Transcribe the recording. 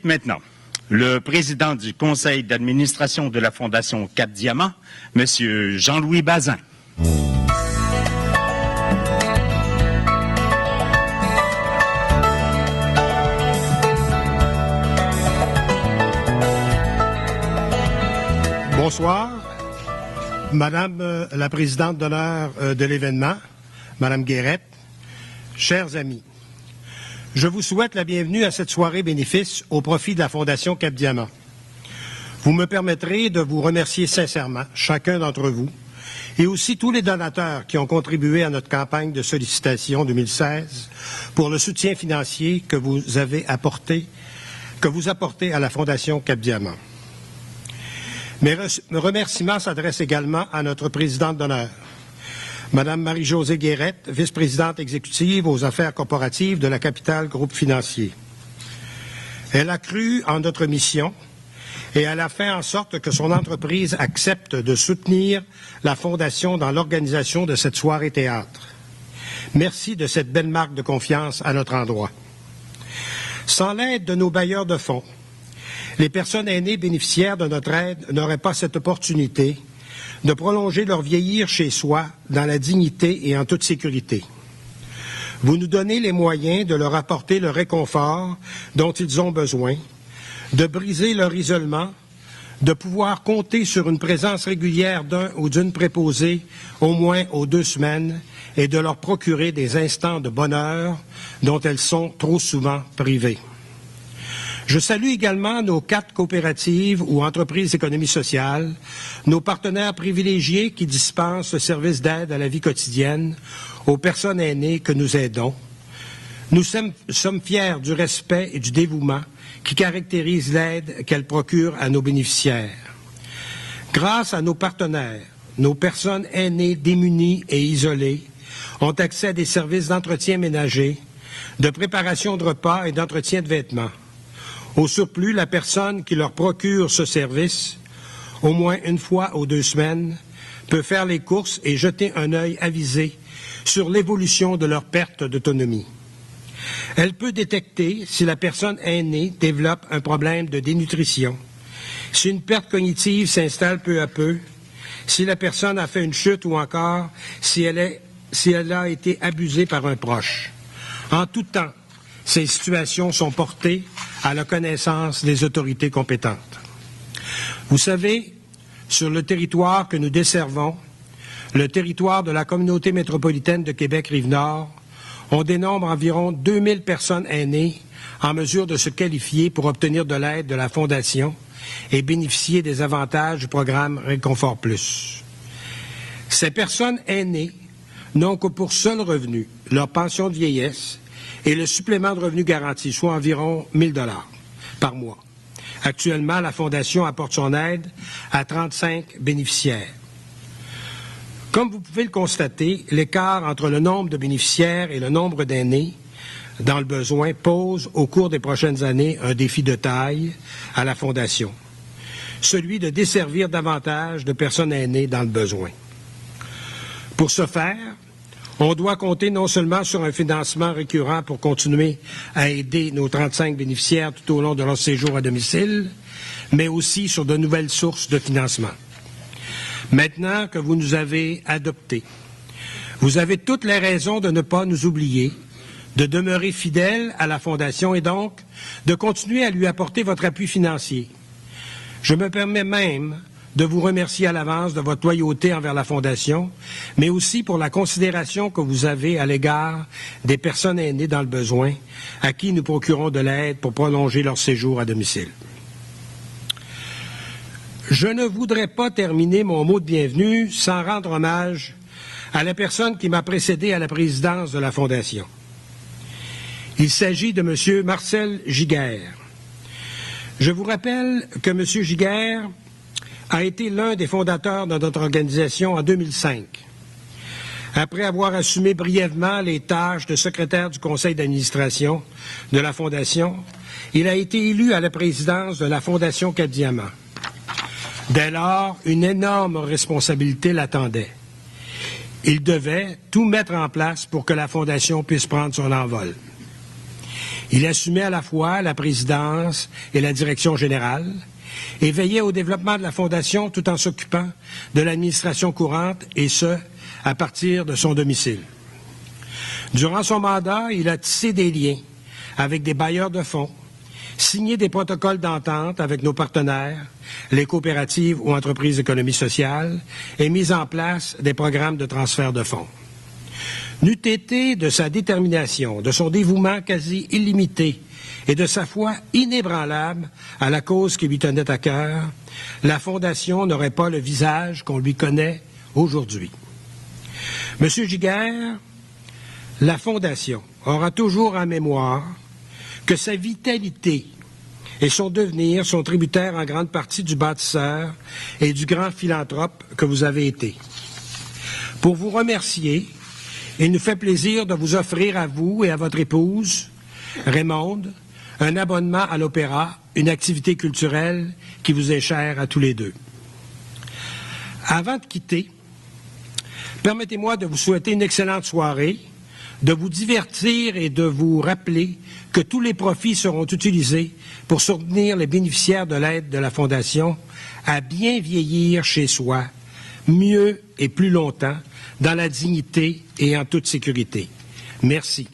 maintenant le président du conseil d'administration de la Fondation Cap Diamant, M. Jean-Louis Bazin. Bonsoir, Madame la présidente d'honneur de l'événement, Madame Guérette, chers amis. Je vous souhaite la bienvenue à cette soirée bénéfice au profit de la Fondation Cap Diamant. Vous me permettrez de vous remercier sincèrement, chacun d'entre vous, et aussi tous les donateurs qui ont contribué à notre campagne de sollicitation 2016 pour le soutien financier que vous apportez à la Fondation Cap Diamant. Mes remerciements s'adressent également à notre présidente d'honneur, Madame Marie-Josée Guérette, vice-présidente exécutive aux affaires corporatives de la Capitale Groupe Financier. Elle a cru en notre mission et elle a fait en sorte que son entreprise accepte de soutenir la Fondation dans l'organisation de cette soirée théâtre. Merci de cette belle marque de confiance à notre endroit. Sans l'aide de nos bailleurs de fonds, les personnes aînées bénéficiaires de notre aide n'auraient pas cette opportunité de prolonger leur vieillir chez soi dans la dignité et en toute sécurité. Vous nous donnez les moyens de leur apporter le réconfort dont ils ont besoin, de briser leur isolement, de pouvoir compter sur une présence régulière d'un ou d'une préposée au moins aux 2 semaines et de leur procurer des instants de bonheur dont elles sont trop souvent privées. Je salue également nos 4 coopératives ou entreprises d'économie sociale, nos partenaires privilégiés qui dispensent ce service d'aide à la vie quotidienne aux personnes aînées que nous aidons. Nous sommes fiers du respect et du dévouement qui caractérisent l'aide qu'elles procurent à nos bénéficiaires. Grâce à nos partenaires, nos personnes aînées démunies et isolées ont accès à des services d'entretien ménager, de préparation de repas et d'entretien de vêtements. Au surplus, la personne qui leur procure ce service, au moins une fois aux 2 semaines, peut faire les courses et jeter un œil avisé sur l'évolution de leur perte d'autonomie. Elle peut détecter si la personne aînée développe un problème de dénutrition, si une perte cognitive s'installe peu à peu, si la personne a fait une chute ou encore si elle a été abusée par un proche. En tout temps, ces situations sont portées à la connaissance des autorités compétentes. Vous savez, sur le territoire que nous desservons, le territoire de la communauté métropolitaine de Québec-Rive-Nord, on dénombre environ 2000 personnes aînées en mesure de se qualifier pour obtenir de l'aide de la Fondation et bénéficier des avantages du programme Réconfort Plus. Ces personnes aînées n'ont que pour seul revenu leur pension de vieillesse et le supplément de revenu garanti, soit environ 1 000 $ par mois. Actuellement, la Fondation apporte son aide à 35 bénéficiaires. Comme vous pouvez le constater, l'écart entre le nombre de bénéficiaires et le nombre d'aînés dans le besoin pose au cours des prochaines années un défi de taille à la Fondation, celui de desservir davantage de personnes aînées dans le besoin. Pour ce faire, on doit compter non seulement sur un financement récurrent pour continuer à aider nos 35 bénéficiaires tout au long de leur séjour à domicile, mais aussi sur de nouvelles sources de financement. Maintenant que vous nous avez adoptés, vous avez toutes les raisons de ne pas nous oublier, de demeurer fidèles à la Fondation et donc de continuer à lui apporter votre appui financier. Je me permets même de vous remercier à l'avance de votre loyauté envers la Fondation, mais aussi pour la considération que vous avez à l'égard des personnes aînées dans le besoin, à qui nous procurons de l'aide pour prolonger leur séjour à domicile. Je ne voudrais pas terminer mon mot de bienvenue sans rendre hommage à la personne qui m'a précédé à la présidence de la Fondation. Il s'agit de M. Marcel Giguère. Je vous rappelle que M. Giguère a été l'un des fondateurs de notre organisation en 2005. Après avoir assumé brièvement les tâches de secrétaire du conseil d'administration de la Fondation, il a été élu à la présidence de la Fondation Cap Diamant. Dès lors, une énorme responsabilité l'attendait. Il devait tout mettre en place pour que la Fondation puisse prendre son envol. Il assumait à la fois la présidence et la direction générale et veillait au développement de la Fondation tout en s'occupant de l'administration courante et ce, à partir de son domicile. Durant son mandat, il a tissé des liens avec des bailleurs de fonds, signé des protocoles d'entente avec nos partenaires, les coopératives ou entreprises d'économie sociale, et mis en place des programmes de transfert de fonds. N'eût été de sa détermination, de son dévouement quasi illimité et de sa foi inébranlable à la cause qui lui tenait à cœur, la Fondation n'aurait pas le visage qu'on lui connaît aujourd'hui. Monsieur Giguère, la Fondation aura toujours en mémoire que sa vitalité et son devenir sont tributaires en grande partie du bâtisseur et du grand philanthrope que vous avez été. Pour vous remercier, il nous fait plaisir de vous offrir à vous et à votre épouse, Raymonde, un abonnement à l'opéra, une activité culturelle qui vous est chère à tous les deux. Avant de quitter, permettez-moi de vous souhaiter une excellente soirée, de vous divertir et de vous rappeler que tous les profits seront utilisés pour soutenir les bénéficiaires de l'aide de la Fondation à bien vieillir chez soi, mieux et plus longtemps, dans la dignité et en toute sécurité. Merci.